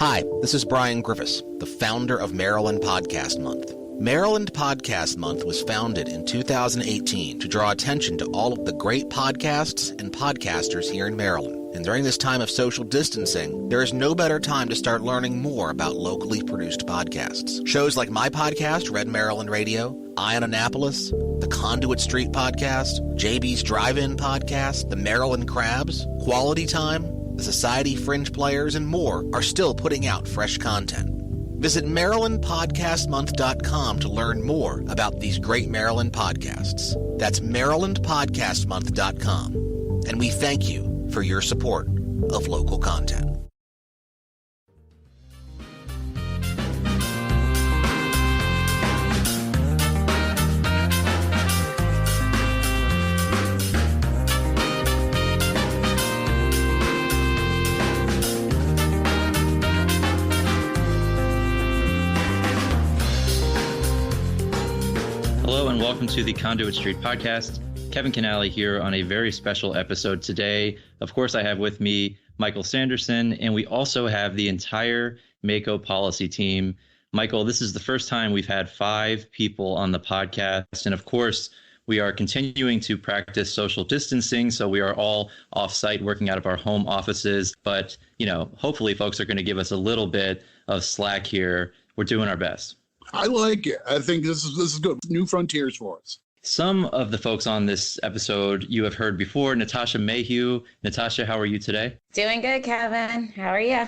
Hi, this is Brian Griffiths, the founder of Maryland Podcast Month. Maryland Podcast Month was founded in 2018 to draw attention to all of the great podcasts and podcasters here in Maryland. And during this time of social distancing, there is no better time to start learning more about locally produced podcasts. Shows like my podcast, Red Maryland Radio, Eye on Annapolis, the Conduit Street Podcast, JB's Drive-In Podcast, the Maryland Crabs, Quality Time, the Society Fringe Players, and more are still putting out fresh content. Visit MarylandPodcastMonth.com to learn more about these great Maryland podcasts. That's MarylandPodcastMonth.com. And we thank you for your support of local content. Hello and welcome to the Conduit Street Podcast. Kevin Canale here on a very special episode today. Of course, I have with me Michael Sanderson, and we also have the entire MACo policy team. Michael, this is the first time we've had 5 people on the podcast, and of course, we are continuing to practice social distancing, so we are all off-site working out of our home offices. But, hopefully folks are going to give us a little bit of slack here. We're doing our best. I like it. I think this is good. New frontiers for us. Some of the folks on this episode you have heard before. Natasha Mayhew. Natasha, how are you today? Doing good, Kevin. How are you?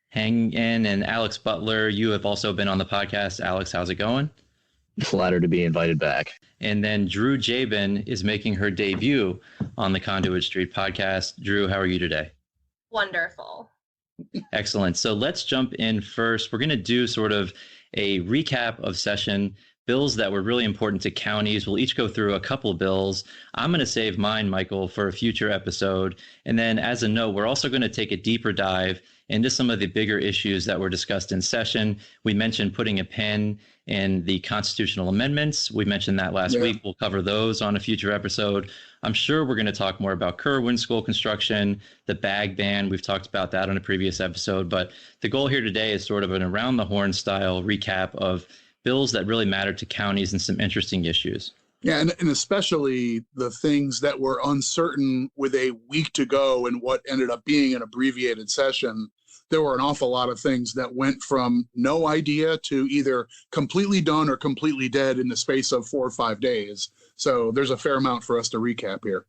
Hang in. And Alex Butler, you have also been on the podcast. Alex, how's it going? Flattered to be invited back. And then Drew Jabin is making her debut on the Conduit Street Podcast. Drew, how are you today? Wonderful. Excellent. So let's jump in first. We're going to do sort of a recap of session, bills that were really important to counties. We'll each go through a couple of bills. I'm going to save mine, Michael, for a future episode. And then as a note, we're also going to take a deeper dive into some of the bigger issues that were discussed in session. We mentioned putting a pin in the constitutional amendments. We mentioned that last week. We'll cover those on a future episode. I'm sure we're going to talk more about Kerwin School construction, the bag ban. We've talked about that on a previous episode. But the goal here today is sort of an around the horn style recap of bills that really matter to counties and some interesting issues. Yeah, and especially the things that were uncertain with a week to go and what ended up being an abbreviated session. There were an awful lot of things that went from no idea to either completely done or completely dead in the space of 4 or 5 days. So there's a fair amount for us to recap here.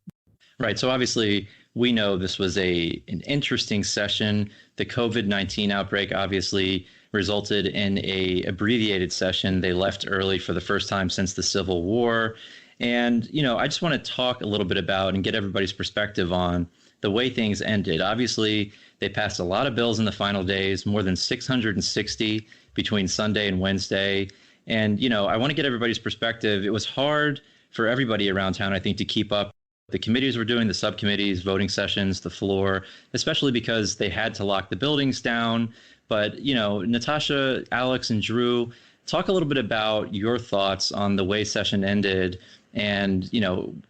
Right. So obviously, we know this was an interesting session. The COVID-19 outbreak obviously resulted in a abbreviated session. They left early for the first time since the Civil War. And, I just want to talk a little bit about and get everybody's perspective on the way things ended. Obviously, they passed a lot of bills in the final days, more than 660 between Sunday and Wednesday. And, I want to get everybody's perspective. It was hard for everybody around town, I think, to keep up. The committees were doing the subcommittees, voting sessions, the floor, especially because they had to lock the buildings down. But, Natasha, Alex, and Drew, talk a little bit about your thoughts on the way session ended and,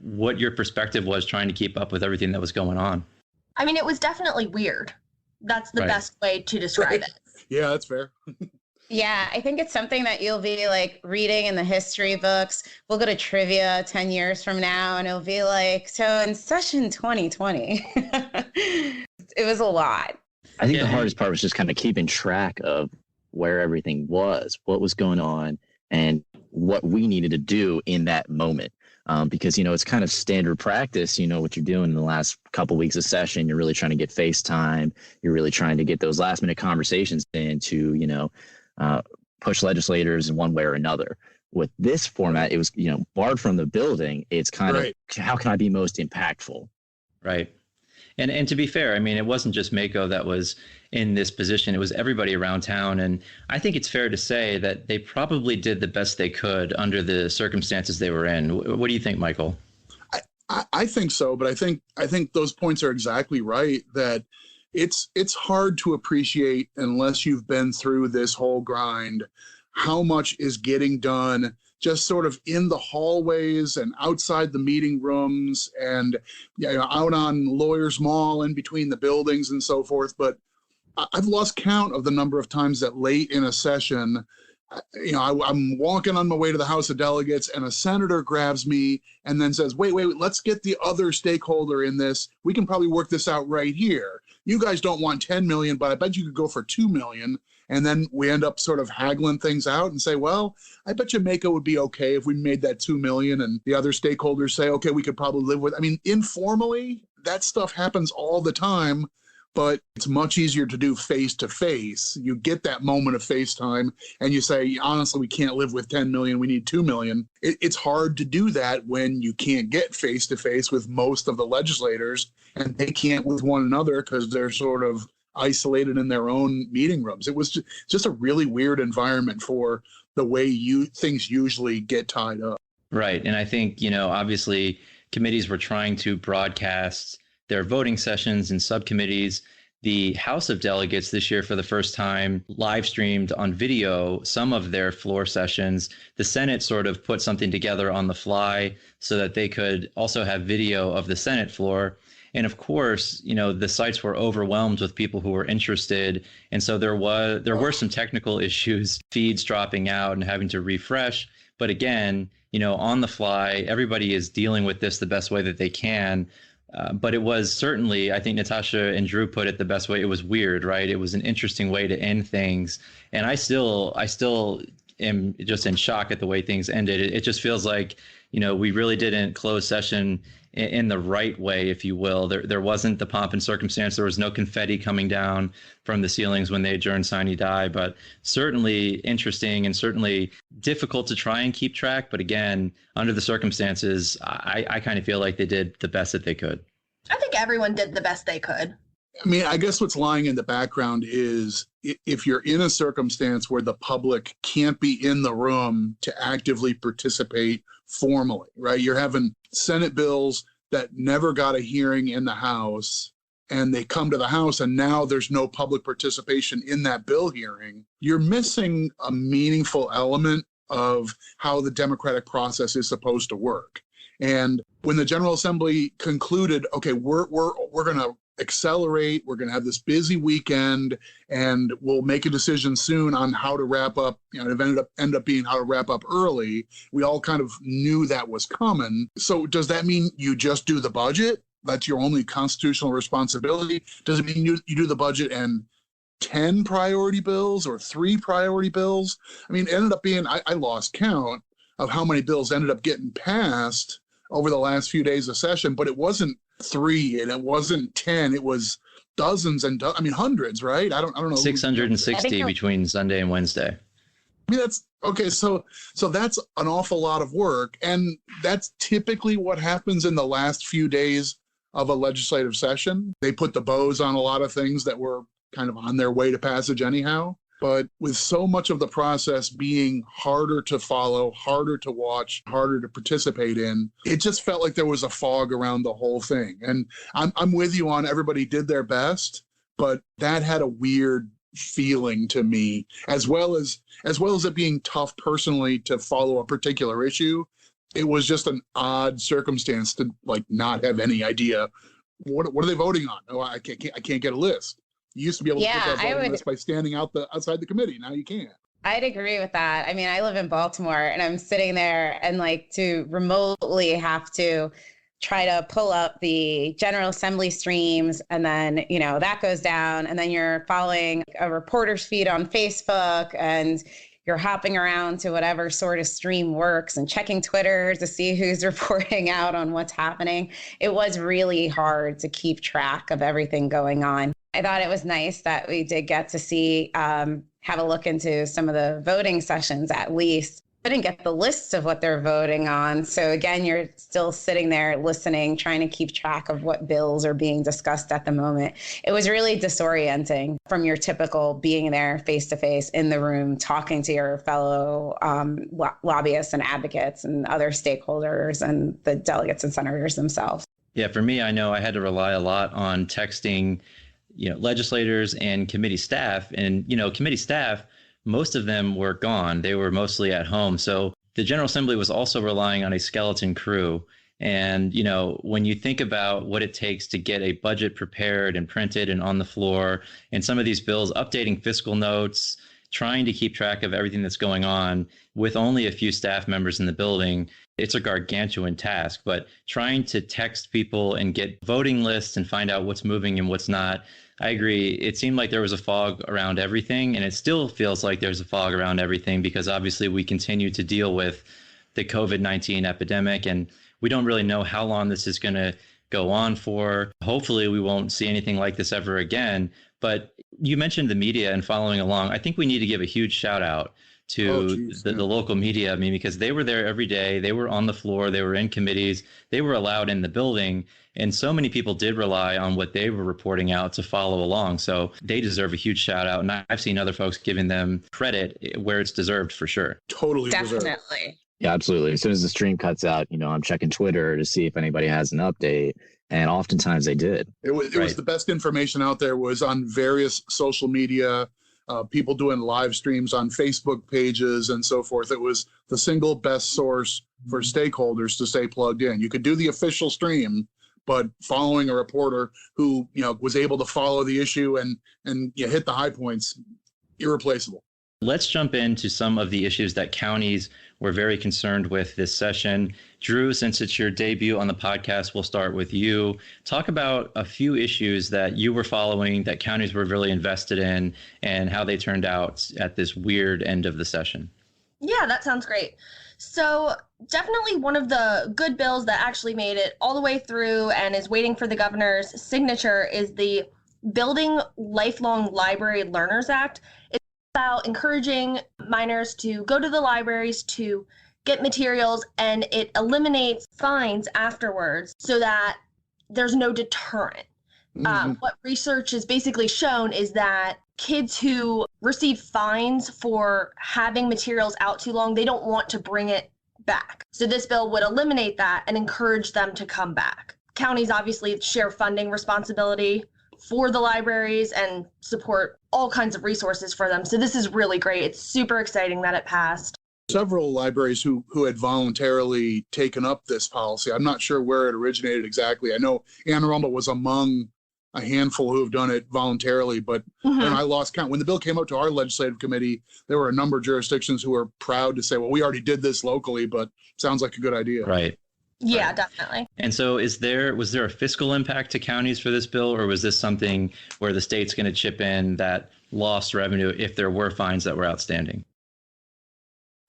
what your perspective was trying to keep up with everything that was going on. I mean, it was definitely weird. That's the best way to describe it. Yeah, that's fair. Yeah, I think it's something that you'll be like reading in the history books. We'll go to trivia 10 years from now and it'll be like, so in session 2020, it was a lot. I think the hardest part was just kind of keeping track of where everything was, what was going on, and what we needed to do in that moment. Because, it's kind of standard practice, what you're doing in the last couple weeks of session. You're really trying to get FaceTime. You're really trying to get those last minute conversations in to, push legislators in one way or another. With this format, it was, barred from the building. It's kind of, how can I be most impactful? Right. And to be fair, I mean, it wasn't just MACo that was in this position. It was everybody around town. And I think it's fair to say that they probably did the best they could under the circumstances they were in. What do you think, Michael? I think so, but I think those points are exactly right, that it's hard to appreciate unless you've been through this whole grind, how much is getting done just sort of in the hallways and outside the meeting rooms and out on Lawyers Mall in between the buildings and so forth. But I've lost count of the number of times that late in a session, I'm walking on my way to the House of Delegates and a senator grabs me and then says, wait, let's get the other stakeholder in this. We can probably work this out right here. You guys don't want 10 million, but I bet you could go for 2 million. And then we end up sort of haggling things out and say, well, I bet you MACo would be okay if we made that 2 million, and the other stakeholders say, okay, we could probably live with it. I mean, informally, that stuff happens all the time, but it's much easier to do face-to-face. You get that moment of FaceTime and you say, honestly, we can't live with 10 million, we need 2 million. It's hard to do that when you can't get face-to-face with most of the legislators, and they can't with one another because they're sort of isolated in their own meeting rooms. It was just a really weird environment for the way things usually get tied up. Right. And I think, obviously committees were trying to broadcast their voting sessions and subcommittees. The House of Delegates this year, for the first time, live streamed on video some of their floor sessions. The Senate sort of put something together on the fly so that they could also have video of the Senate floor. And of course, the sites were overwhelmed with people who were interested. And so there were some technical issues, feeds dropping out and having to refresh. But again, on the fly, everybody is dealing with this the best way that they can. But it was certainly, I think Natasha and Drew put it the best way. It was weird, right? It was an interesting way to end things. And I still am just in shock at the way things ended. It just feels like, we really didn't close session in the right way, if you will. There wasn't the pomp and circumstance. There was no confetti coming down from the ceilings when they adjourned sine die, but certainly interesting and certainly difficult to try and keep track. But again, under the circumstances, I kind of feel like they did the best that they could. I think everyone did the best they could. I mean, I guess what's lying in the background is if you're in a circumstance where the public can't be in the room to actively participate formally, right? You're having Senate bills that never got a hearing in the House, and they come to the House, and now there's no public participation in that bill hearing. You're missing a meaningful element of how the democratic process is supposed to work. And when the General Assembly concluded, okay, we're going to accelerate, we're going to have this busy weekend, and we'll make a decision soon on how to wrap up, it ended up being how to wrap up early. We all kind of knew that was coming. So does that mean you just do the budget? That's your only constitutional responsibility? Does it mean you do the budget and 10 priority bills or 3 priority bills? I mean, it ended up being, I lost count of how many bills ended up getting passed over the last few days of session, but it wasn't 3 and it wasn't 10. It was dozens and hundreds, right? I don't know. 660 between Sunday and Wednesday. I mean, that's okay. So that's an awful lot of work. And that's typically what happens in the last few days of a legislative session. They put the bows on a lot of things that were kind of on their way to passage anyhow. But with so much of the process being harder to follow, harder to watch, harder to participate in, it just felt like there was a fog around the whole thing. And I'm with you on everybody did their best, but that had a weird feeling to me, as well as it being tough personally to follow a particular issue. It was just an odd circumstance to not have any idea what are they voting on. Oh, I can't get a list. You used to be able to put that voting list by standing outside the committee. Now you can't. I'd agree with that. I mean, I live in Baltimore and I'm sitting there and to remotely have to try to pull up the General Assembly streams, and then, that goes down, and then you're following a reporter's feed on Facebook, and you're hopping around to whatever sort of stream works and checking Twitter to see who's reporting out on what's happening. It was really hard to keep track of everything going on. I thought it was nice that we did get to see, have a look into some of the voting sessions at least. I didn't get the lists of what they're voting on. So again, you're still sitting there listening, trying to keep track of what bills are being discussed at the moment. It was really disorienting from your typical being there face to face in the room, talking to your fellow lobbyists and advocates and other stakeholders and the delegates and senators themselves. Yeah, for me, I know I had to rely a lot on texting legislators and committee staff. And, committee staff, most of them were gone. They were mostly at home. So the General Assembly was also relying on a skeleton crew. And, when you think about what it takes to get a budget prepared and printed and on the floor, and some of these bills, updating fiscal notes, trying to keep track of everything that's going on with only a few staff members in the building, it's a gargantuan task. But trying to text people and get voting lists and find out what's moving and what's not, I agree. It seemed like there was a fog around everything, and it still feels like there's a fog around everything because obviously we continue to deal with the COVID-19 epidemic, and we don't really know how long this is going to go on for. Hopefully we won't see anything like this ever again. But you mentioned the media and following along. I think we need to give a huge shout out to the local media. I mean, because they were there every day. They were on the floor. They were in committees. They were allowed in the building. And so many people did rely on what they were reporting out to follow along. So they deserve a huge shout out. And I've seen other folks giving them credit where it's deserved for sure. Totally deserved. Definitely. Yeah, absolutely. As soon as the stream cuts out, I'm checking Twitter to see if anybody has an update. And oftentimes they did. It was the best information out there was on various social media, people doing live streams on Facebook pages and so forth. It was the single best source for stakeholders to stay plugged in. You could do the official stream, but following a reporter who, was able to follow the issue and hit the high points, irreplaceable. Let's jump into some of the issues that counties were very concerned with this session. Drew, since it's your debut on the podcast, we'll start with you. Talk about a few issues that you were following, that counties were really invested in, and how they turned out at this weird end of the session. Yeah, that sounds great. So definitely one of the good bills that actually made it all the way through and is waiting for the governor's signature is the Building Lifelong Library Learners Act. About encouraging minors to go to the libraries to get materials, and it eliminates fines afterwards so that there's no deterrent. What research has basically shown is that kids who receive fines for having materials out too long, they don't want to bring it back. So this bill would eliminate that and encourage them to come back. Counties obviously share funding responsibility for the libraries and support all kinds of resources for them. So this is really great. It's super exciting that it passed. Several libraries who had voluntarily taken up this policy. I'm not sure where it originated exactly. I know Anne Arundel was among a handful who have done it voluntarily, but then I lost count. When the bill came up to our legislative committee, there were a number of jurisdictions who were proud to say, well, we already did this locally, but sounds like a good idea. Right. Yeah, right. Definitely. And so was there a fiscal impact to counties for this bill, or was this something where the state's going to chip in that lost revenue if there were fines that were outstanding?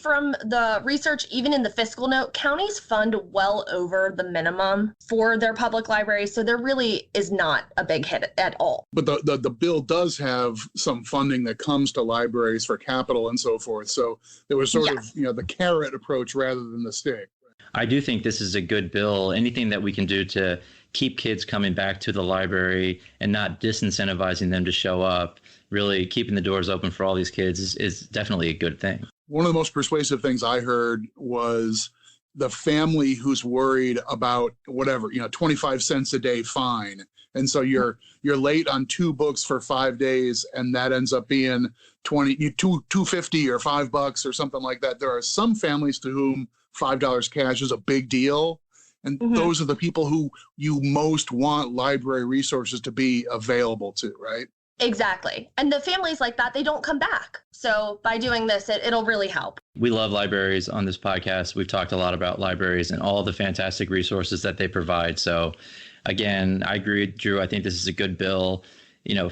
From the research, even in the fiscal note, counties fund well over the minimum for their public libraries. So there really is not a big hit at all. But the bill does have some funding that comes to libraries for capital and so forth. So it was sort of, the carrot approach rather than the stick. I do think this is a good bill. Anything that we can do to keep kids coming back to the library and not disincentivizing them to show up, really keeping the doors open for all these kids is definitely a good thing. One of the most persuasive things I heard was the family who's worried about 25 cents a day fine. And so you're late on 2 books for 5 days, and that ends up being $2.50 or $5 or something like that. There are some families to whom $5 cash is a big deal. And those are the people who you most want library resources to be available to, right? Exactly. And the families like that, they don't come back. So by doing this, it'll really help. We love libraries on this podcast. We've talked a lot about libraries and all the fantastic resources that they provide. So again, I agree with Drew. I think this is a good bill,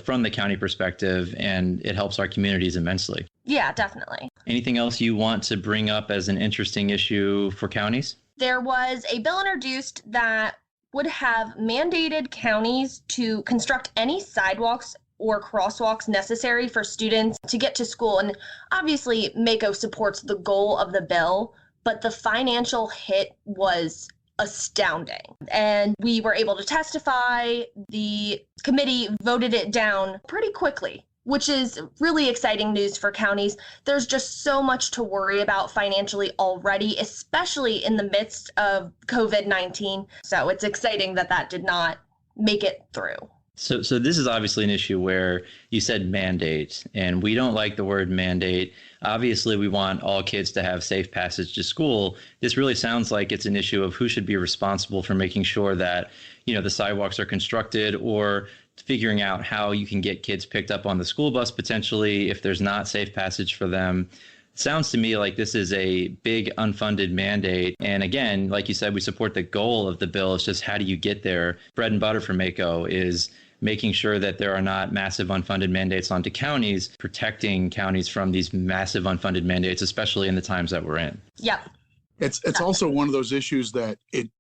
from the county perspective, and it helps our communities immensely. Yeah, definitely. Anything else you want to bring up as an interesting issue for counties? There was a bill introduced that would have mandated counties to construct any sidewalks or crosswalks necessary for students to get to school. And obviously, MACo supports the goal of the bill, but the financial hit was astounding. And we were able to testify. The committee voted it down pretty quickly, which is really exciting news for counties. There's just so much to worry about financially already, especially in the midst of COVID-19. So it's exciting that did not make it through. So this is obviously an issue where you said mandate, and we don't like the word mandate. Obviously, we want all kids to have safe passage to school. This really sounds like it's an issue of who should be responsible for making sure that, the sidewalks are constructed, or figuring out how you can get kids picked up on the school bus potentially if there's not safe passage for them. It sounds to me like this is a big unfunded mandate. And again, like you said, we support the goal of the bill. It's just how do you get there? Bread and butter for MACo is making sure that there are not massive unfunded mandates onto counties, protecting counties from these massive unfunded mandates, especially in the times that we're in. Yep. It's also one of those issues that it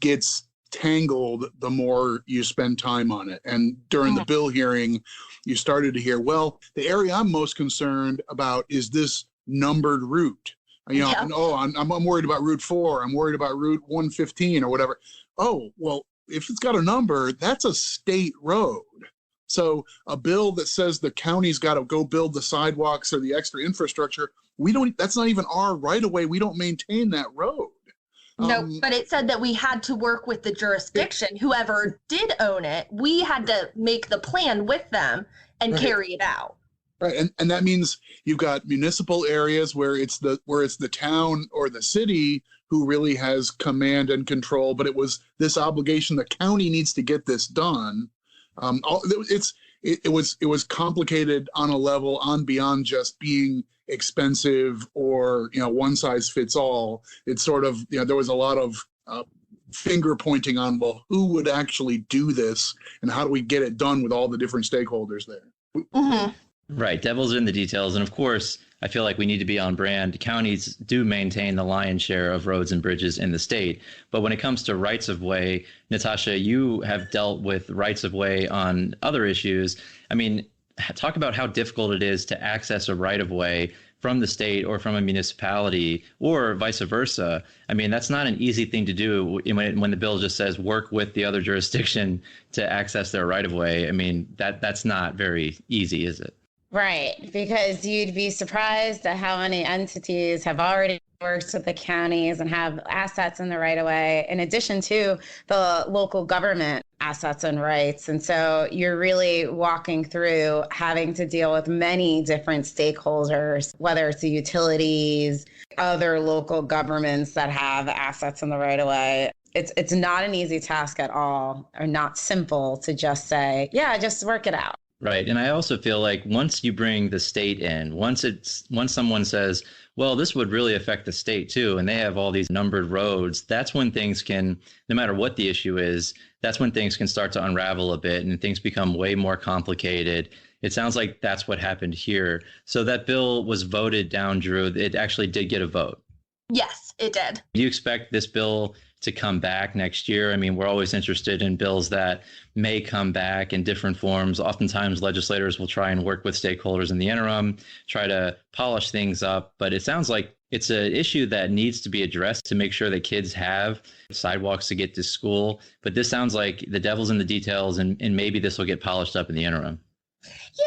gets tangled the more you spend time on it. And during the bill hearing, you started to hear, well, the area I'm most concerned about is this numbered route. And, I'm worried about Route 4. I'm worried about Route 115 or whatever. Oh, well, if it's got a number, that's a state road. So a bill that says the county's got to go build the sidewalks or the extra infrastructure, that's not even our right of way. We don't maintain that road. No, but it said that we had to work with the jurisdiction. Whoever did own it, we had to make the plan with them and carry it out. Right. And that means you've got municipal areas where it's the town or the city who really has command and control, but it was this obligation, the county needs to get this done. It was complicated on a level on beyond just being expensive or, one size fits all. It's sort of, there was a lot of finger pointing on, well, who would actually do this and how do we get it done with all the different stakeholders there? Mm-hmm. Right. Devil's in the details. And of course, I feel like we need to be on brand. Counties do maintain the lion's share of roads and bridges in the state. But when it comes to rights of way, Natasha, you have dealt with rights of way on other issues. I mean, talk about how difficult it is to access a right of way from the state or from a municipality or vice versa. I mean, that's not an easy thing to do when the bill just says work with the other jurisdiction to access their right of way. I mean, that's not very easy, is it? Right, because you'd be surprised at how many entities have already worked with the counties and have assets in the right of way, in addition to the local government assets and rights. And so you're really walking through having to deal with many different stakeholders, whether it's the utilities, other local governments that have assets in the right of way. It's not an easy task at all, or not simple to just say, yeah, just work it out. Right. And I also feel like once you bring the state in, once someone says, well, this would really affect the state too, and they have all these numbered roads, that's when things can, no matter what the issue is, that's when things can start to unravel a bit and things become way more complicated. It sounds like that's what happened here. So that bill was voted down, Drew. It actually did get a vote. Yes, it did. Do you expect this bill to come back next year? I mean, we're always interested in bills that may come back in different forms. Oftentimes, legislators will try and work with stakeholders in the interim, try to polish things up. But it sounds like it's an issue that needs to be addressed to make sure that kids have sidewalks to get to school. But this sounds like the devil's in the details, and maybe this will get polished up in the interim.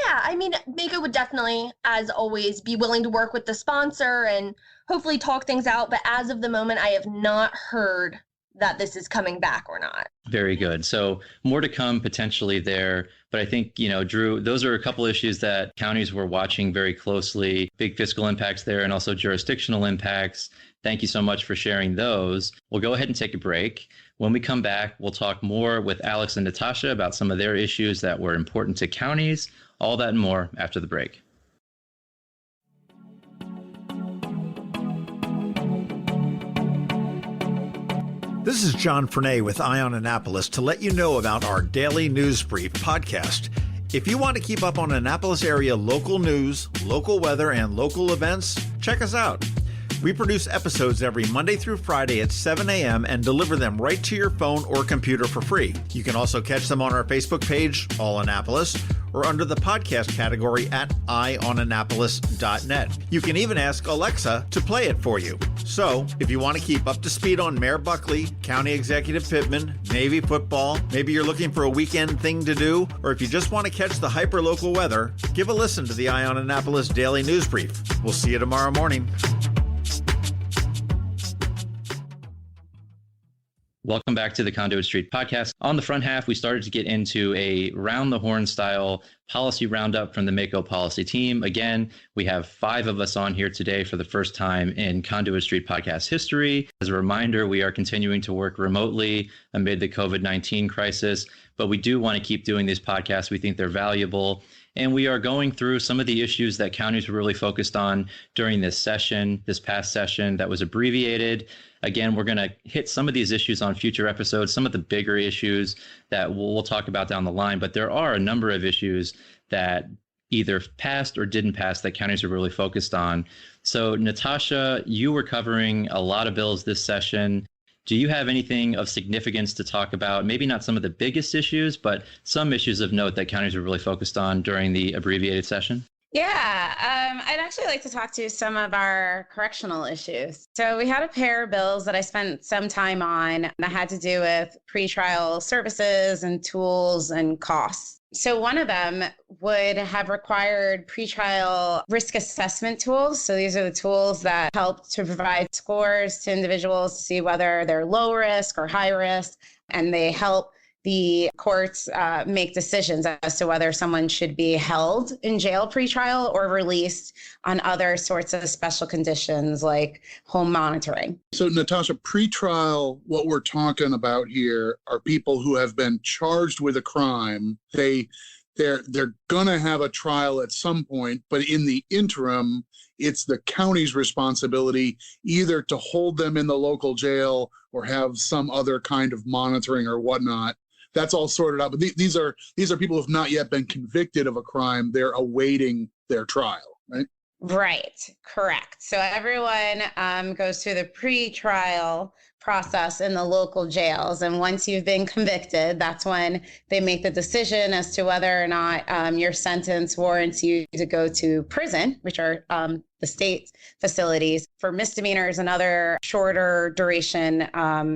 Yeah, I mean, MACo would definitely, as always, be willing to work with the sponsor and hopefully talk things out. But as of the moment, I have not heard that this is coming back or not. Very good. So more to come potentially there. But I think, Drew, those are a couple issues that counties were watching very closely, big fiscal impacts there and also jurisdictional impacts. Thank you so much for sharing those. We'll go ahead and take a break. When we come back, we'll talk more with Alex and Natasha about some of their issues that were important to counties, all that and more after the break. This is John Fernay with Eye on Annapolis to let you know about our daily news brief podcast. If you want to keep up on Annapolis area local news, local weather, and local events, check us out. We produce episodes every Monday through Friday at 7 a.m. and deliver them right to your phone or computer for free. You can also catch them on our Facebook page, All Annapolis, or under the podcast category at eyeonannapolis.net. You can even ask Alexa to play it for you. So, if you want to keep up to speed on Mayor Buckley, County Executive Pittman, Navy football, maybe you're looking for a weekend thing to do, or if you just want to catch the hyper-local weather, give a listen to the Eye on Annapolis Daily News Brief. We'll see you tomorrow morning. Welcome back to the Conduit Street podcast. On the front half, we started to get into a round the horn style policy roundup from the MACo policy team. Again, we have 5 of us on here today for the first time in Conduit Street podcast history. As a reminder, we are continuing to work remotely amid the COVID-19 crisis, but we do want to keep doing these podcasts. We think they're valuable. And we are going through some of the issues that counties were really focused on during this past session that was abbreviated. Again, we're going to hit some of these issues on future episodes, some of the bigger issues that we'll talk about down the line. But there are a number of issues that either passed or didn't pass that counties are really focused on. So, Natasha, you were covering a lot of bills this session. Do you have anything of significance to talk about? Maybe not some of the biggest issues, but some issues of note that counties were really focused on during the abbreviated session? Yeah, I'd actually like to talk to some of our correctional issues. So we had a pair of bills that I spent some time on that had to do with pretrial services and tools and costs. So one of them would have required pretrial risk assessment tools. So these are the tools that help to provide scores to individuals to see whether they're low risk or high risk, and they help the courts make decisions as to whether someone should be held in jail pretrial or released on other sorts of special conditions like home monitoring. So, Natasha, pretrial, what we're talking about here are people who have been charged with a crime. They're going to have a trial at some point, but in the interim, it's the county's responsibility either to hold them in the local jail or have some other kind of monitoring or whatnot. That's all sorted out. But these are people who have not yet been convicted of a crime. They're awaiting their trial, right? Right, correct. So everyone goes through the pre-trial process in the local jails. And once you've been convicted, that's when they make the decision as to whether or not your sentence warrants you to go to prison, which are the state facilities. For misdemeanors and other shorter duration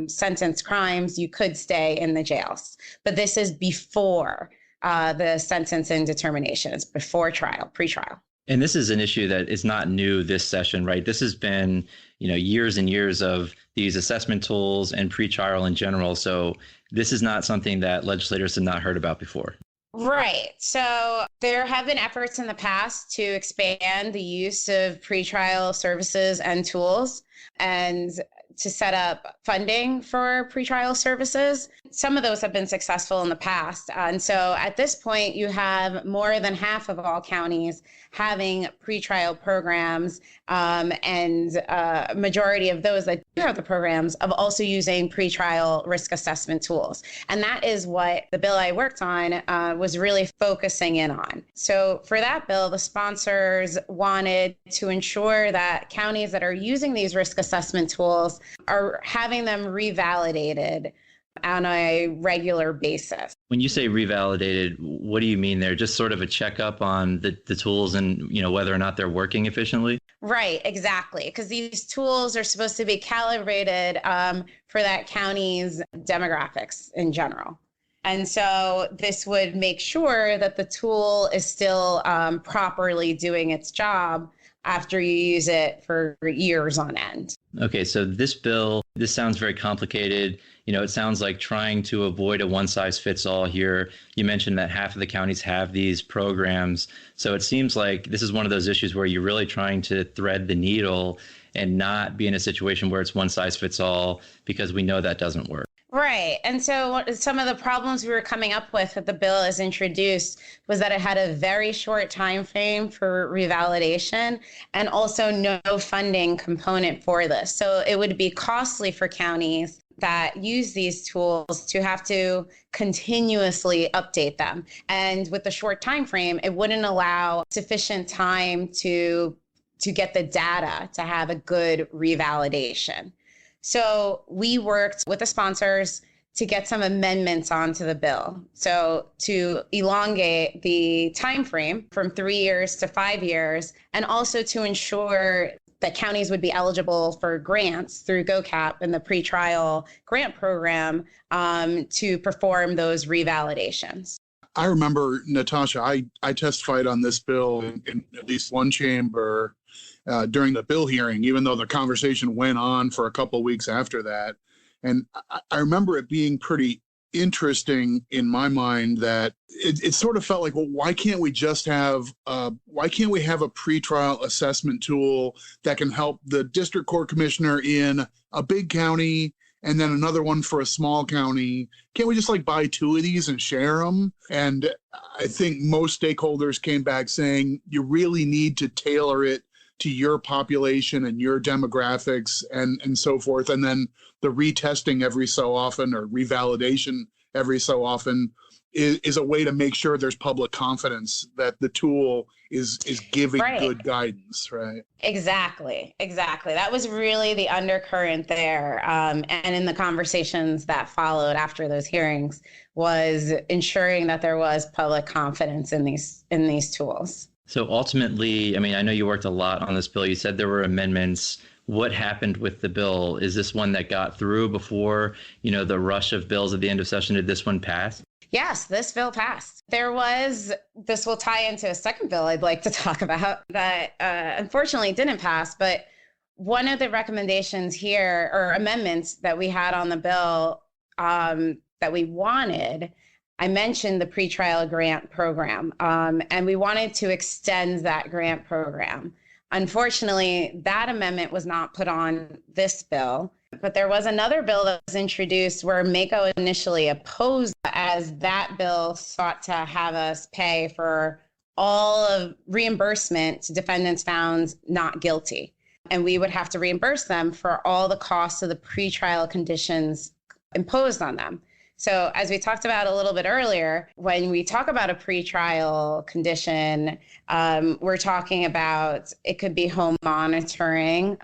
sentence crimes, you could stay in the jails. But this is before the sentencing determination. It's before trial, pre-trial. And this is an issue that is not new this session, right? This has been, years and years of these assessment tools and pretrial in general. So this is not something that legislators have not heard about before. Right. So there have been efforts in the past to expand the use of pretrial services and tools and to set up funding for pretrial services. Some of those have been successful in the past. And so at this point, you have more than half of all counties having pretrial programs, and a majority of those that do have the programs of also using pretrial risk assessment tools. And that is what the bill I worked on was really focusing in on. So for that bill, the sponsors wanted to ensure that counties that are using these risk assessment tools are having them revalidated on a regular basis. When you say revalidated, what do you mean there? Just sort of a checkup on the tools and, whether or not they're working efficiently? Right, exactly. Because these tools are supposed to be calibrated for that county's demographics in general. And so this would make sure that the tool is still properly doing its job after you use it for years on end. Okay, so this bill, this sounds very complicated. It sounds like trying to avoid a one-size-fits-all here. You mentioned that half of the counties have these programs. So it seems like this is one of those issues where you're really trying to thread the needle and not be in a situation where it's one-size-fits-all, because we know that doesn't work. Right. And so some of the problems we were coming up with that the bill is introduced was that it had a very short time frame for revalidation and also no funding component for this. So it would be costly for counties that use these tools to have to continuously update them. And with the short time frame, it wouldn't allow sufficient time to get the data to have a good revalidation. So we worked with the sponsors to get some amendments onto the bill. So to elongate the time frame from 3 years to 5 years, and also to ensure that counties would be eligible for grants through GoCap and the pretrial grant program to perform those revalidations. I remember, Natasha, I testified on this bill in at least one chamber during the bill hearing, even though the conversation went on for a couple of weeks after that. And I remember it being pretty interesting in my mind that it sort of felt like, well, why can't we have a pretrial assessment tool that can help the district court commissioner in a big county and then another one for a small county? Can't we just like buy two of these and share them? And I think most stakeholders came back saying you really need to tailor it to your population and your demographics and so forth. And then the retesting every so often or revalidation every so often is a way to make sure there's public confidence that the tool is giving good guidance, right? Exactly. That was really the undercurrent there. And in the conversations that followed after those hearings was ensuring that there was public confidence in these tools. So ultimately, I mean, I know you worked a lot on this bill. You said there were amendments. What happened with the bill? Is this one that got through before, the rush of bills at the end of session? Did this one pass? Yes, this bill passed. This will tie into a second bill I'd like to talk about that unfortunately didn't pass. But one of the recommendations here or amendments that we had on the bill that we wanted, I mentioned the pretrial grant program, and we wanted to extend that grant program. Unfortunately, that amendment was not put on this bill, but there was another bill that was introduced where MACo initially opposed, as that bill sought to have us pay for all of reimbursement to defendants found not guilty. And we would have to reimburse them for all the costs of the pretrial conditions imposed on them. So as we talked about a little bit earlier, when we talk about a pretrial condition, we're talking about, it could be home monitoring,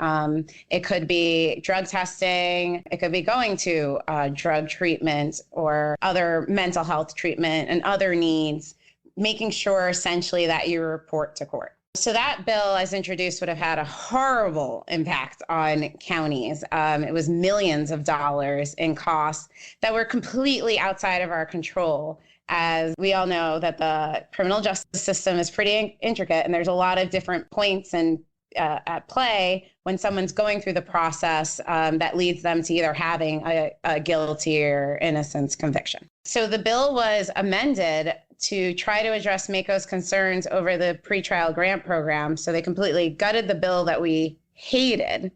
it could be drug testing, it could be going to drug treatment or other mental health treatment and other needs, making sure essentially that you report to court. So that bill, as introduced, would have had a horrible impact on counties. It was millions of dollars in costs that were completely outside of our control. As we all know that the criminal justice system is pretty intricate, and there's a lot of different points and at play when someone's going through the process that leads them to either having a guilty or innocence conviction. So the bill was amended to try to address MACo's concerns over the pretrial grant program. So they completely gutted the bill that we hated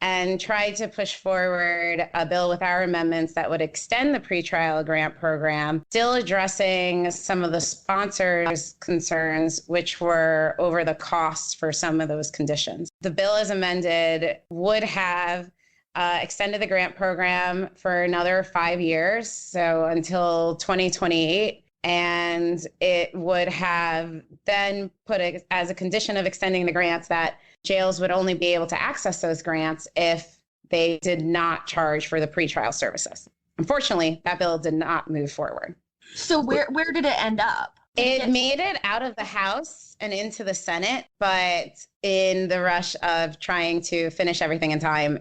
and tried to push forward a bill with our amendments that would extend the pretrial grant program, still addressing some of the sponsors' concerns, which were over the costs for some of those conditions. The bill as amended would have extended the grant program for another 5 years, so until 2028. And it would have then put it as a condition of extending the grants that jails would only be able to access those grants if they did not charge for the pretrial services. Unfortunately, that bill did not move forward. So where did it end up? It made it out of the House and into the Senate, but in the rush of trying to finish everything in time,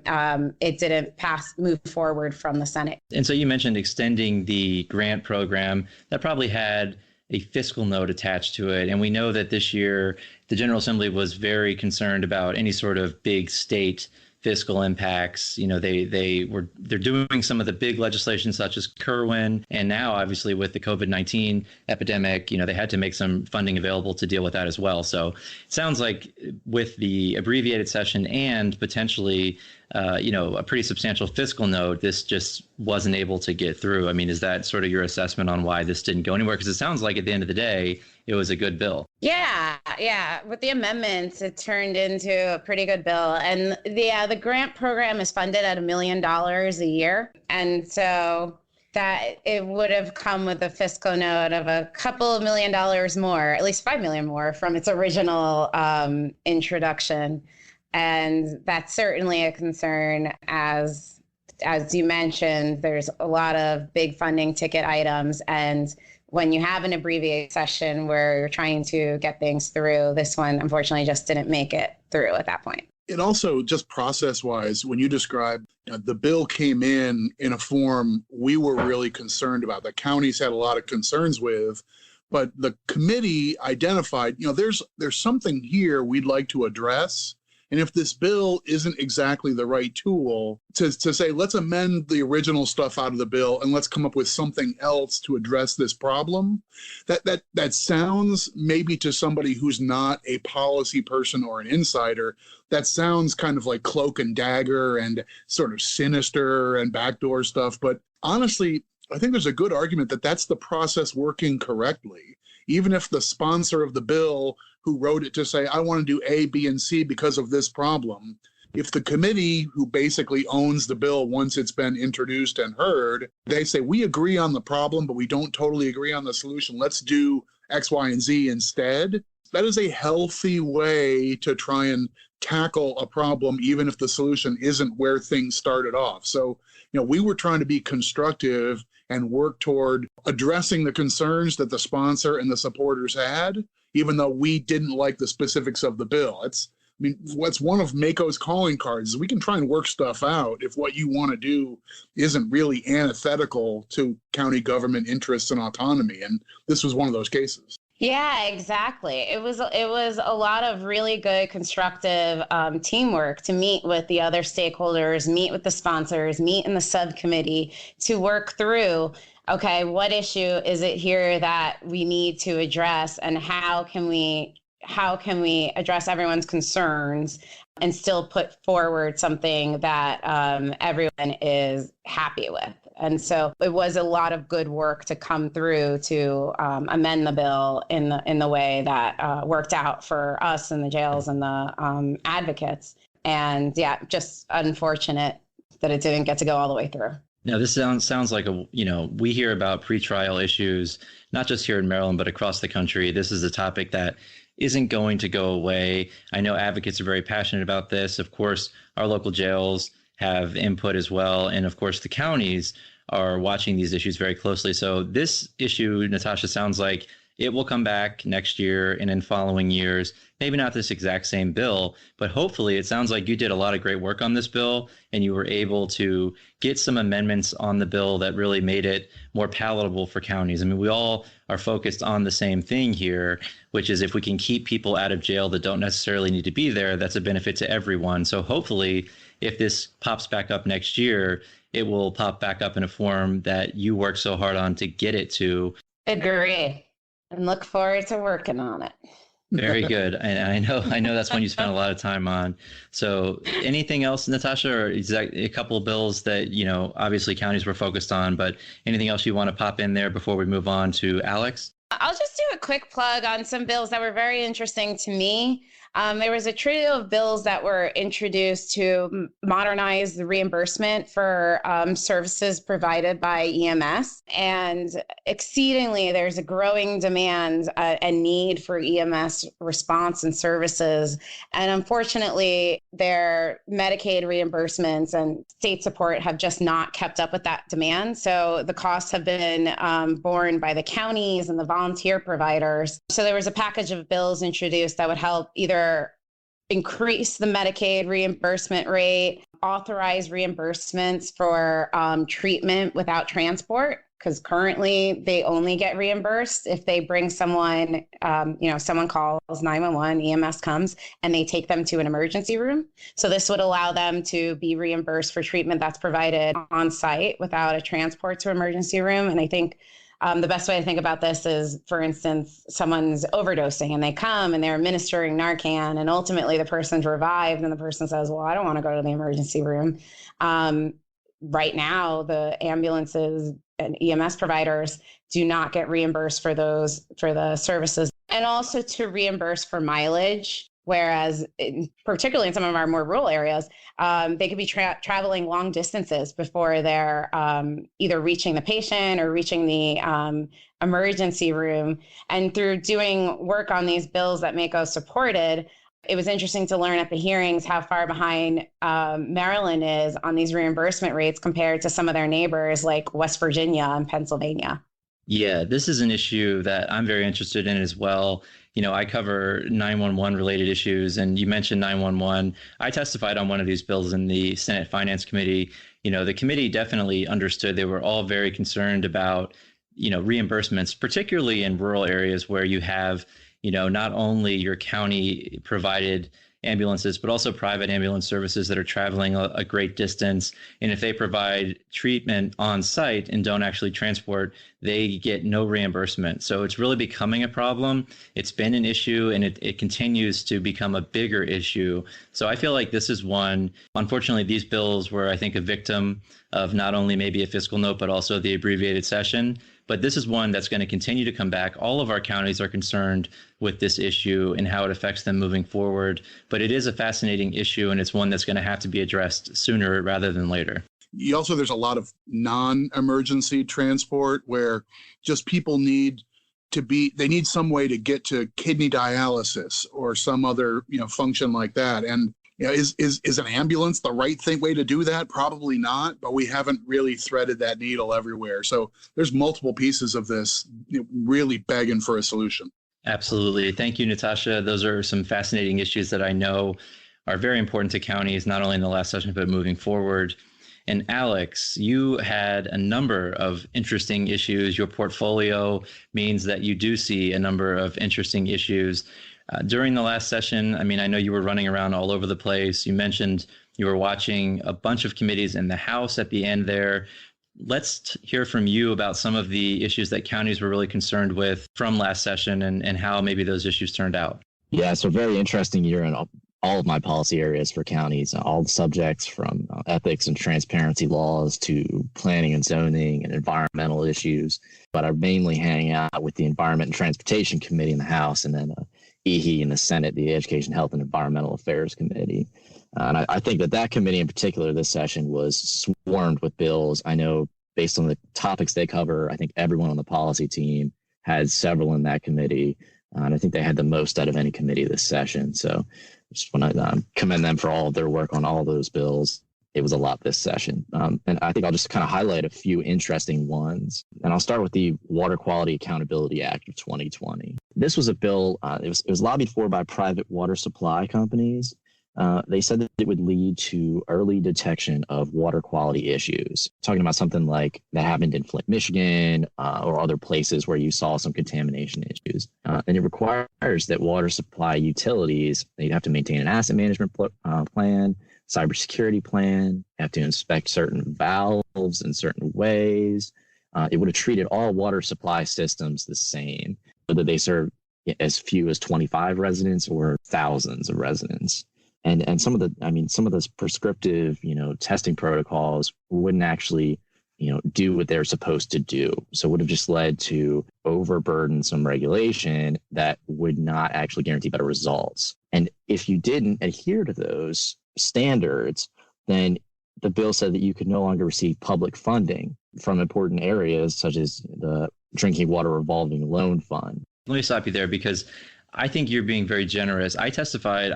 it didn't move forward from the Senate. And so you mentioned extending the grant program. That probably had a fiscal note attached to it. And we know that this year, the General Assembly was very concerned about any sort of big state fiscal impacts. They're doing some of the big legislation such as Kerwin, and now obviously with the COVID-19 epidemic, they had to make some funding available to deal with that as well. So it sounds like with the abbreviated session and potentially a pretty substantial fiscal note, this just wasn't able to get through. I mean, is that sort of your assessment on why this didn't go anywhere? Because it sounds like at the end of the day, it was a good bill. Yeah. With the amendments, it turned into a pretty good bill. And the grant program is funded at $1 million a year. And so that it would have come with a fiscal note of a couple of $1 million more, at least $5 million more from its original introduction. And that's certainly a concern, as you mentioned, there's a lot of big funding ticket items. And when you have an abbreviated session where you're trying to get things through, this one unfortunately just didn't make it through at that point. It also, just process-wise, when you describe the bill came in a form we were really concerned about, the counties had a lot of concerns with, but the committee identified, there's something here we'd like to address. And if this bill isn't exactly the right tool to say, let's amend the original stuff out of the bill and let's come up with something else to address this problem, that sounds, maybe to somebody who's not a policy person or an insider, that sounds kind of like cloak and dagger and sort of sinister and backdoor stuff. But honestly, I think there's a good argument that that's the process working correctly. Even if the sponsor of the bill who wrote it to say, I want to do A, B, and C because of this problem, if the committee who basically owns the bill once it's been introduced and heard, they say, we agree on the problem, but we don't totally agree on the solution. Let's do X, Y, and Z instead. That is a healthy way to try and tackle a problem, even if the solution isn't where things started off. So, we were trying to be constructive and work toward addressing the concerns that the sponsor and the supporters had, even though we didn't like the specifics of the bill. What's one of MACo's calling cards is we can try and work stuff out if what you want to do isn't really antithetical to county government interests and autonomy. And this was one of those cases. Yeah, exactly. It was a lot of really good constructive teamwork to meet with the other stakeholders, meet with the sponsors, meet in the subcommittee to work through, okay, what issue is it here that we need to address, and how can we address everyone's concerns and still put forward something that everyone is happy with. And so it was a lot of good work to come through to amend the bill in the way that worked out for us and the jails and the advocates. And yeah, just unfortunate that it didn't get to go all the way through. Now, this sounds like we hear about pretrial issues, not just here in Maryland, but across the country. This is a topic that isn't going to go away. I know advocates are very passionate about this. Of course, our local jails have input as well. And of course, the counties are watching these issues very closely. So this issue, Natasha, sounds like it will come back next year and in following years. Maybe not this exact same bill, but hopefully it sounds like you did a lot of great work on this bill and you were able to get some amendments on the bill that really made it more palatable for counties. I mean, we all are focused on the same thing here, which is if we can keep people out of jail that don't necessarily need to be there, that's a benefit to everyone. So hopefully, if this pops back up next year, it will pop back up in a form that you worked so hard on to get it to. Agree. And look forward to working on it. Very good. And I know that's one you spent a lot of time on. So anything else, Natasha, or is that a couple of bills that, obviously counties were focused on, but anything else you want to pop in there before we move on to Alex? I'll just do a quick plug on some bills that were very interesting to me. There was a trio of bills that were introduced to modernize the reimbursement for services provided by EMS. And exceedingly, there's a growing demand and need for EMS response and services. And unfortunately, their Medicaid reimbursements and state support have just not kept up with that demand. So the costs have been borne by the counties and the volunteer providers. So there was a package of bills introduced that would help either increase the Medicaid reimbursement rate, authorize reimbursements for treatment without transport, because currently they only get reimbursed if they bring someone, someone calls 911, EMS comes, and they take them to an emergency room. So this would allow them to be reimbursed for treatment that's provided on site without a transport to emergency room. And I think the best way to think about this is, for instance, someone's overdosing and they come and they're administering Narcan, and ultimately the person's revived and the person says, well, I don't want to go to the emergency room. Right now, the ambulances and EMS providers do not get reimbursed for the services, and also to reimburse for mileage. Whereas, particularly in some of our more rural areas, they could be traveling long distances before they're either reaching the patient or reaching the emergency room. And through doing work on these bills that MACo supported, it was interesting to learn at the hearings how far behind Maryland is on these reimbursement rates compared to some of their neighbors like West Virginia and Pennsylvania. Yeah, this is an issue that I'm very interested in as well. I cover 911 related issues, and you mentioned 911. I testified on one of these bills in the Senate Finance Committee. The committee definitely understood. They were all very concerned about, reimbursements, particularly in rural areas where you have, not only your county provided ambulances, but also private ambulance services that are traveling a great distance. And if they provide treatment on site and don't actually transport, they get no reimbursement. So it's really becoming a problem. It's been an issue, and it continues to become a bigger issue. So I feel like this is one. Unfortunately, these bills were, I think, a victim of not only maybe a fiscal note, but also the abbreviated session. But this is one that's going to continue to come back. All of our counties are concerned with this issue and how it affects them moving forward. But it is a fascinating issue, and it's one that's going to have to be addressed sooner rather than later. There's a lot of non-emergency transport where just people need some way to get to kidney dialysis or some other, function like that. And is an ambulance the right way to do that? Probably not, but we haven't really threaded that needle everywhere. So there's multiple pieces of this really begging for a solution. Absolutely. Thank you, Natasha. Those are some fascinating issues that I know are very important to counties, not only in the last session, but moving forward. And Alex, you had a number of interesting issues. Your portfolio means that you do see a number of interesting issues. During the last session, I know you were running around all over the place. You mentioned you were watching a bunch of committees in the House at the end there. Let's hear from you about some of the issues that counties were really concerned with from last session and how maybe those issues turned out. Yeah, so very interesting year in all of my policy areas for counties, all the subjects from ethics and transparency laws to planning and zoning and environmental issues. But I mainly hang out with the Environment and Transportation Committee in the House, and then EHE in the Senate, the Education, Health, and Environmental Affairs Committee. And I think that committee in particular this session was swarmed with bills. I know based on the topics they cover, I think everyone on the policy team had several in that committee. And I think they had the most out of any committee this session. So I just want to commend them for all of their work on all those bills. It was a lot this session. And I think I'll just kind of highlight a few interesting ones. And I'll start with the Water Quality Accountability Act of 2020. This was a bill, it was lobbied for by private water supply companies. They said that it would lead to early detection of water quality issues. Talking about something like that happened in Flint, Michigan, or other places where you saw some contamination issues. And it requires that water supply utilities, they'd have to maintain an asset management plan, cybersecurity plan, have to inspect certain valves in certain ways. It would have treated all water supply systems the same, whether they serve as few as 25 residents or thousands of residents. And some of those prescriptive, testing protocols wouldn't actually, do what they're supposed to do. So it would have just led to overburdensome regulation that would not actually guarantee better results. And if you didn't adhere to those standards, then the bill said that you could no longer receive public funding from important areas such as the Drinking Water Revolving Loan Fund. Let me stop you there because I think you're being very generous. I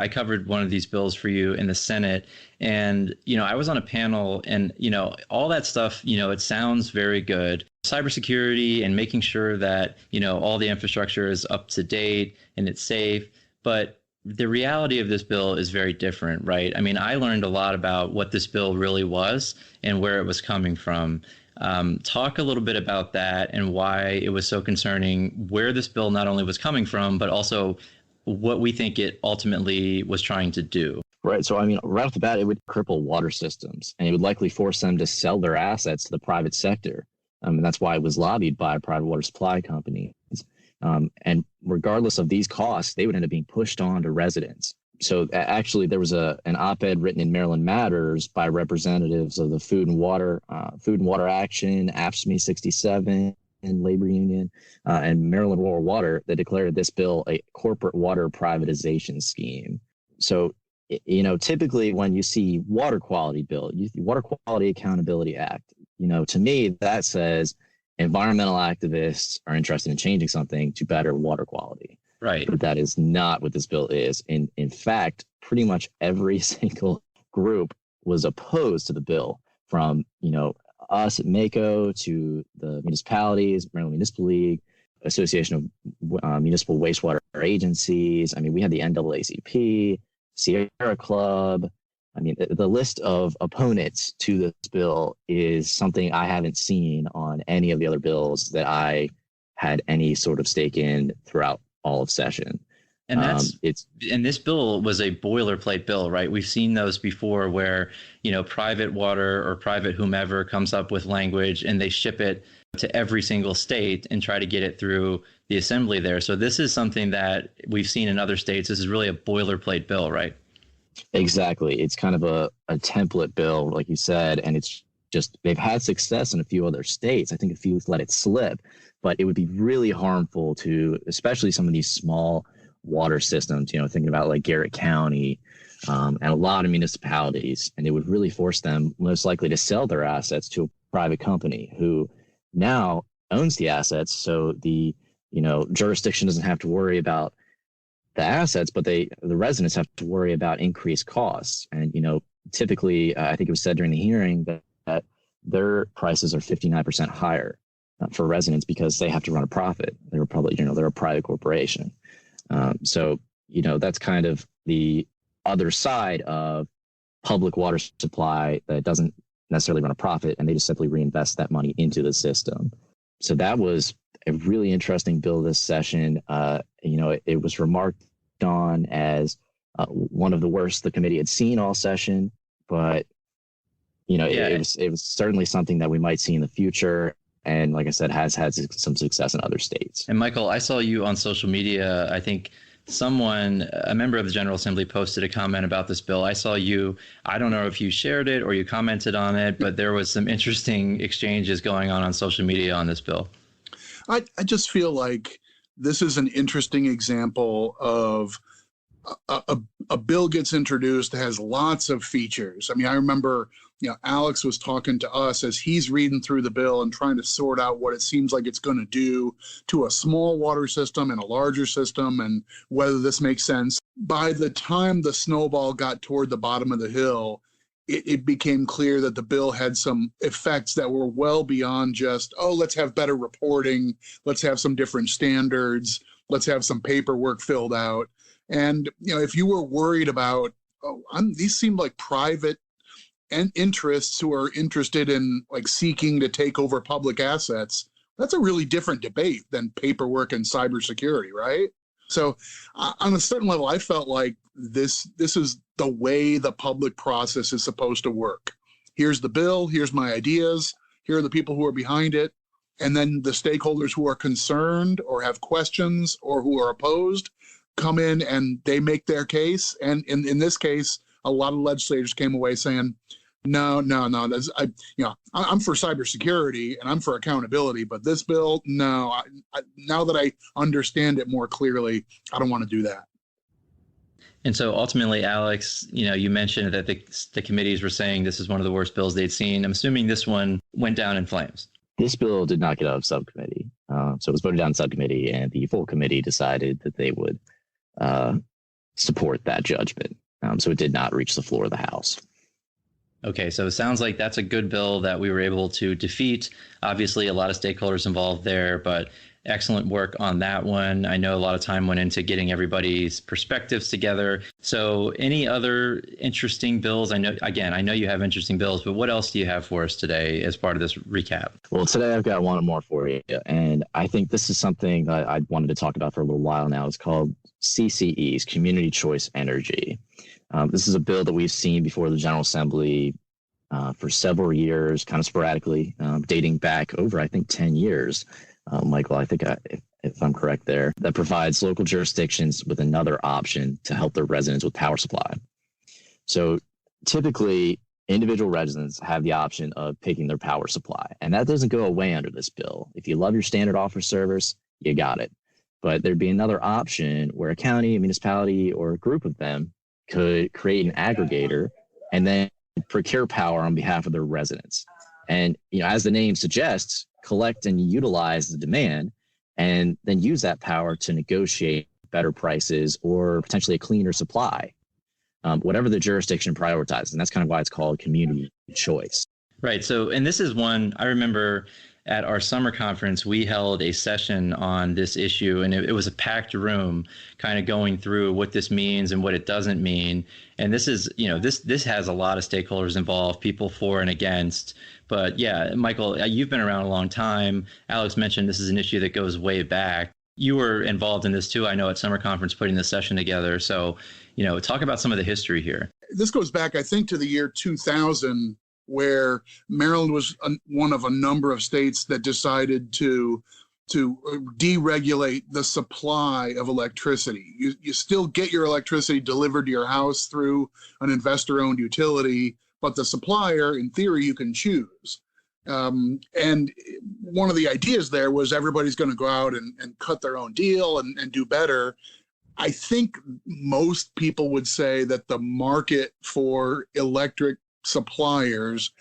covered one of these bills for you in the Senate, and, I was on a panel and, all that stuff, it sounds very good. Cybersecurity and making sure that, all the infrastructure is up to date and it's safe. But the reality of this bill is very different, right? I learned a lot about what this bill really was and where it was coming from. Talk a little bit about that and why it was so concerning, where this bill not only was coming from, but also what we think it ultimately was trying to do. Right. So, right off the bat, it would cripple water systems, and it would likely force them to sell their assets to the private sector. And that's why it was lobbied by private water supply companies. And regardless of these costs, they would end up being pushed on to residents. So actually, there was an op-ed written in Maryland Matters by representatives of the Food and Water Action, AFSCME 67, and Labor Union, and Maryland Rural Water that declared this bill a corporate water privatization scheme. So, typically when you see water quality bill, Water Quality Accountability Act, to me, that says environmental activists are interested in changing something to better water quality. Right. But that is not what this bill is. In fact, pretty much every single group was opposed to the bill, from, us at MACo to the municipalities, Maryland Municipal League, Association of Municipal Wastewater Agencies. We had the NAACP, Sierra Club. The list of opponents to this bill is something I haven't seen on any of the other bills that I had any sort of stake in throughout all of session. And and this bill was a boilerplate bill, right? We've seen those before where, private water or private whomever comes up with language and they ship it to every single state and try to get it through the assembly there. So this is something that we've seen in other states. This is really a boilerplate bill, right? Exactly. It's kind of a template bill, like you said, and it's just they've had success in a few other states. I think a few let it slip, but it would be really harmful to especially some of these small water systems, thinking about like Garrett County and a lot of municipalities, and it would really force them most likely to sell their assets to a private company who now owns the assets. So the, jurisdiction doesn't have to worry about the assets, but the residents have to worry about increased costs. And, typically, I think it was said during the hearing that their prices are 59% higher for residents because they have to run a profit. They're probably, they're a private corporation. So, that's kind of the other side of public water supply that doesn't necessarily run a profit, and they just simply reinvest that money into the system. So that was a really interesting bill this session. It was remarked on as one of the worst the committee had seen all session, but it was certainly something that we might see in the future. And like I said, has had some success in other states. And Michael, I saw you on social media. I think a member of the General Assembly posted a comment about this bill. I saw you, I don't know if you shared it or you commented on it, but there was some interesting exchanges going on social media on this bill. I just feel like this is an interesting example of a bill gets introduced that has lots of features. I mean, I remember, Alex was talking to us as he's reading through the bill and trying to sort out what it seems like it's going to do to a small water system and a larger system and whether this makes sense. By the time the snowball got toward the bottom of the hill, it became clear that the bill had some effects that were well beyond just, let's have better reporting, let's have some different standards, let's have some paperwork filled out. And, if you were worried about, these seem like private interests who are interested in like seeking to take over public assets, that's a really different debate than paperwork and cybersecurity, right? So on a certain level, I felt like this is the way the public process is supposed to work. Here's the bill, here's my ideas, here are the people who are behind it, and then the stakeholders who are concerned or have questions or who are opposed come in and they make their case. And in this case, a lot of legislators came away saying, no, I'm for cybersecurity and I'm for accountability, but this bill, no, now that I understand it more clearly, I don't want to do that. And so ultimately, Alex, you mentioned that the committees were saying this is one of the worst bills they'd seen. I'm assuming this one went down in flames. This bill did not get out of subcommittee. So it was voted down in subcommittee, and the full committee decided that they would support that judgment. So it did not reach the floor of the House. Okay, so it sounds like that's a good bill that we were able to defeat. Obviously, a lot of stakeholders involved there, but excellent work on that one. I know a lot of time went into getting everybody's perspectives together. So any other interesting bills? I know you have interesting bills, but what else do you have for us today as part of this recap? Well, today I've got one more for you. And I think this is something that I wanted to talk about for a little while now. It's called CCEs, Community Choice Energy. This is a bill that we've seen before the General Assembly for several years, kind of sporadically, dating back over, I think, 10 years. Michael, I think if I'm correct there, that provides local jurisdictions with another option to help their residents with power supply. So typically, individual residents have the option of picking their power supply, and that doesn't go away under this bill. If you love your standard offer service, you got it. But there'd be another option where a county, a municipality, or a group of them could create an aggregator and then procure power on behalf of their residents. And, as the name suggests, collect and utilize the demand and then use that power to negotiate better prices or potentially a cleaner supply, whatever the jurisdiction prioritizes. And that's kind of why it's called community choice. Right. So, and this is one I remember at our summer conference, we held a session on this issue, and it was a packed room kind of going through what this means and what it doesn't mean. And this is, this has a lot of stakeholders involved, people for and against. But yeah, Michael, you've been around a long time. Alex mentioned this is an issue that goes way back. You were involved in this too, I know, at summer conference putting this session together. So, talk about some of the history here. This goes back, I think, to the year 2000, where Maryland was one of a number of states that decided to deregulate the supply of electricity. You still get your electricity delivered to your house through an investor-owned utility, but the supplier, in theory, you can choose. And one of the ideas there was everybody's going to go out and cut their own deal and do better. I think most people would say that the market for electric suppliers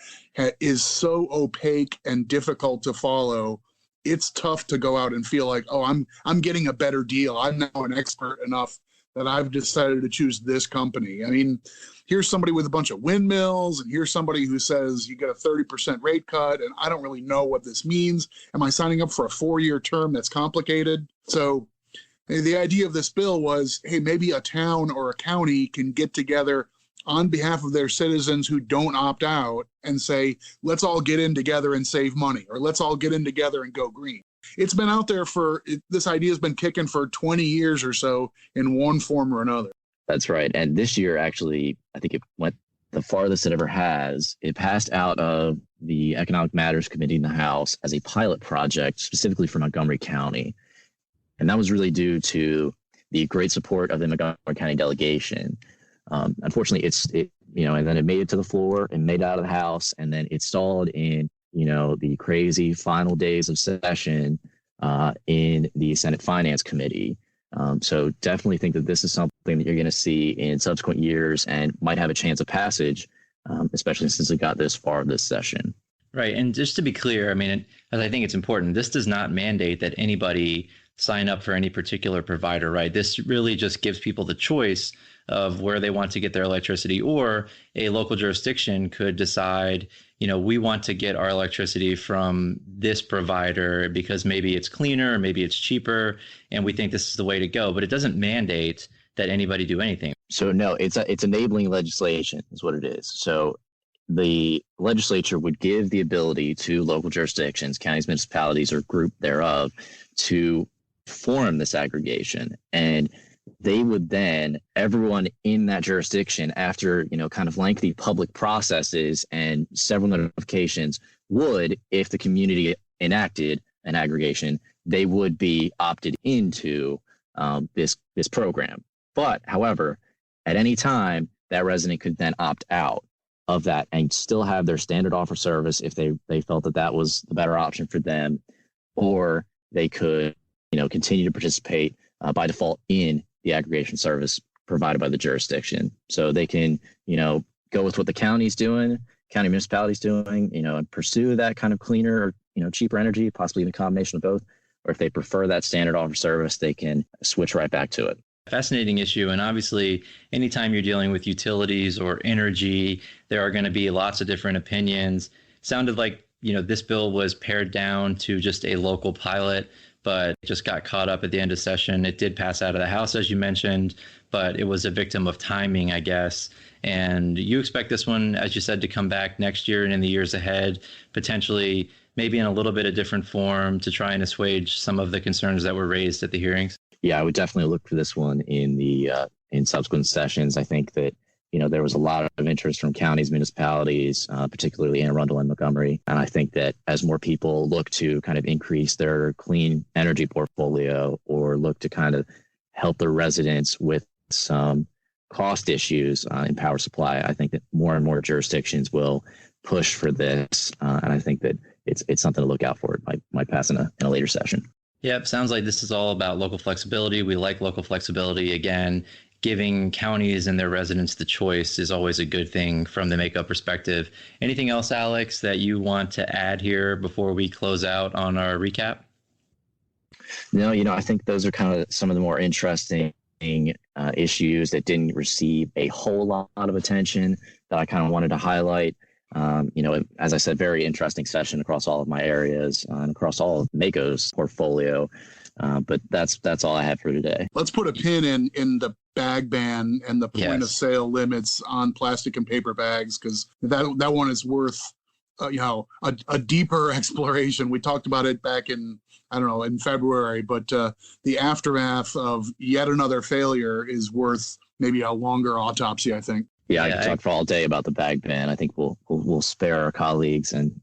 is so opaque and difficult to follow. It's tough to go out and feel like, oh, I'm getting a better deal. I'm now an expert enough that I've decided to choose this company. I mean, here's somebody with a bunch of windmills, and here's somebody who says you get a 30% rate cut, and I don't really know what this means. Am I signing up for a 4-year term that's complicated? So the idea of this bill was, hey, maybe a town or a county can get together on behalf of their citizens who don't opt out and say, let's all get in together and save money, or let's all get in together and go green. It's been out there this idea has been kicking for 20 years or so in one form or another. That's right. And this year, actually, I think it went the farthest it ever has. It passed out of the Economic Matters Committee in the House as a pilot project, specifically for Montgomery County. And that was really due to the great support of the Montgomery County delegation. Unfortunately, and then it made it to the floor and made it out of the House, and then it stalled in, the crazy final days of session in the Senate Finance Committee. So definitely think that this is something that you're going to see in subsequent years and might have a chance of passage, especially since it got this far this session. Right. And just to be clear, I mean, as I think it's important, this does not mandate that anybody sign up for any particular provider, right? This really just gives people the choice of where they want to get their electricity, or a local jurisdiction could decide, we want to get our electricity from this provider because maybe it's cleaner, or maybe it's cheaper, and we think this is the way to go. But it doesn't mandate that anybody do anything. So no, it's enabling legislation is what it is. So the legislature would give the ability to local jurisdictions, counties, municipalities, or group thereof to form this aggregation. And they would then, everyone in that jurisdiction, after, kind of lengthy public processes and several notifications, would, if the community enacted an aggregation, they would be opted into this program. But, however, at any time, that resident could then opt out of that and still have their standard offer service if they felt that was the better option for them, or they could, continue to participate by default in the aggregation service provided by the jurisdiction. So they can, go with what the county's doing, county municipalities doing, and pursue that kind of cleaner or, cheaper energy, possibly even a combination of both. Or if they prefer that standard offer service, they can switch right back to it. Fascinating issue. And obviously, anytime you're dealing with utilities or energy, there are going to be lots of different opinions. Sounded like, this bill was pared down to just a local pilot, but just got caught up at the end of session. It did pass out of the House, as you mentioned, but it was a victim of timing, I guess. And you expect this one, as you said, to come back next year and in the years ahead, potentially maybe in a little bit of different form to try and assuage some of the concerns that were raised at the hearings? Yeah, I would definitely look for this one in subsequent sessions. I think that, there was a lot of interest from counties, municipalities, particularly Anne Arundel and Montgomery. And I think that as more people look to kind of increase their clean energy portfolio or look to kind of help their residents with some cost issues in power supply, I think that more and more jurisdictions will push for this. And I think that it's something to look out for. It might pass in a later session. Yep. Sounds like this is all about local flexibility. We like local flexibility. Again, giving counties and their residents the choice is always a good thing from the MACo perspective. Anything else, Alex, that you want to add here before we close out on our recap? No, I think those are kind of some of the more interesting issues that didn't receive a whole lot of attention that I kind of wanted to highlight. As I said, very interesting session across all of my areas and across all of MACo's portfolio. But that's all I have for today. Let's put a pin in the bag ban and the point of sale limits on plastic and paper bags, because that one is worth a deeper exploration. We talked about it back in, I don't know, in February, but the aftermath of yet another failure is worth maybe a longer autopsy, I think. Yeah, I could talk for all day about the bag ban. I think we'll spare our colleagues and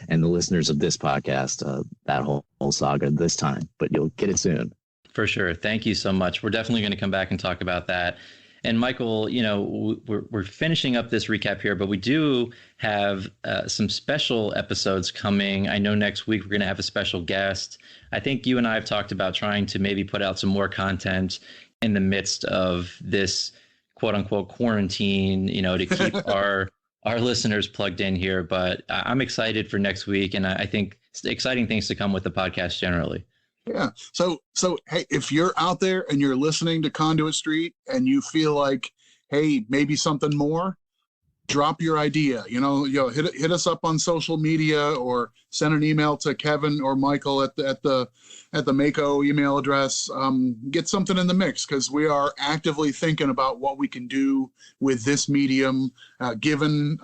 and the listeners of this podcast that whole saga this time, but you'll get it soon. For sure. Thank you so much. We're definitely going to come back and talk about that. And Michael, we're finishing up this recap here, but we do have some special episodes coming. I know next week we're going to have a special guest. I think you and I have talked about trying to maybe put out some more content in the midst of this quote unquote quarantine, to keep our listeners plugged in here. But I'm excited for next week. And I think exciting things to come with the podcast generally. Yeah. So hey, if you're out there and you're listening to Conduit Street and you feel like, hey, maybe something more, drop your idea. Hit us up on social media or send an email to Kevin or Michael at the MACo email address. Get something in the mix, because we are actively thinking about what we can do with this medium, given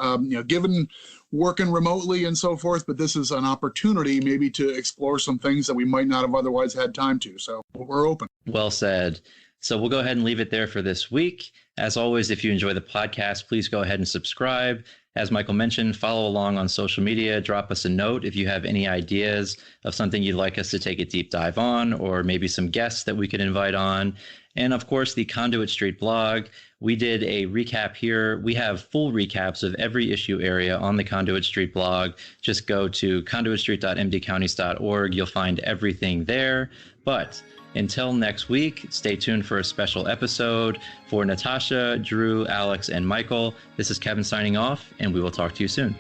working remotely and so forth, but this is an opportunity maybe to explore some things that we might not have otherwise had time to. So we're open. Well said. So we'll go ahead and leave it there for this week. As always, if you enjoy the podcast, please go ahead and subscribe. As Michael mentioned, follow along on social media. Drop us a note if you have any ideas of something you'd like us to take a deep dive on, or maybe some guests that we could invite on. And of course, the Conduit Street blog. We did a recap here. We have full recaps of every issue area on the Conduit Street blog. Just go to conduitstreet.mdcounties.org. You'll find everything there. But until next week, stay tuned for a special episode. For Natasha, Drew, Alex, and Michael, this is Kevin signing off, and we will talk to you soon.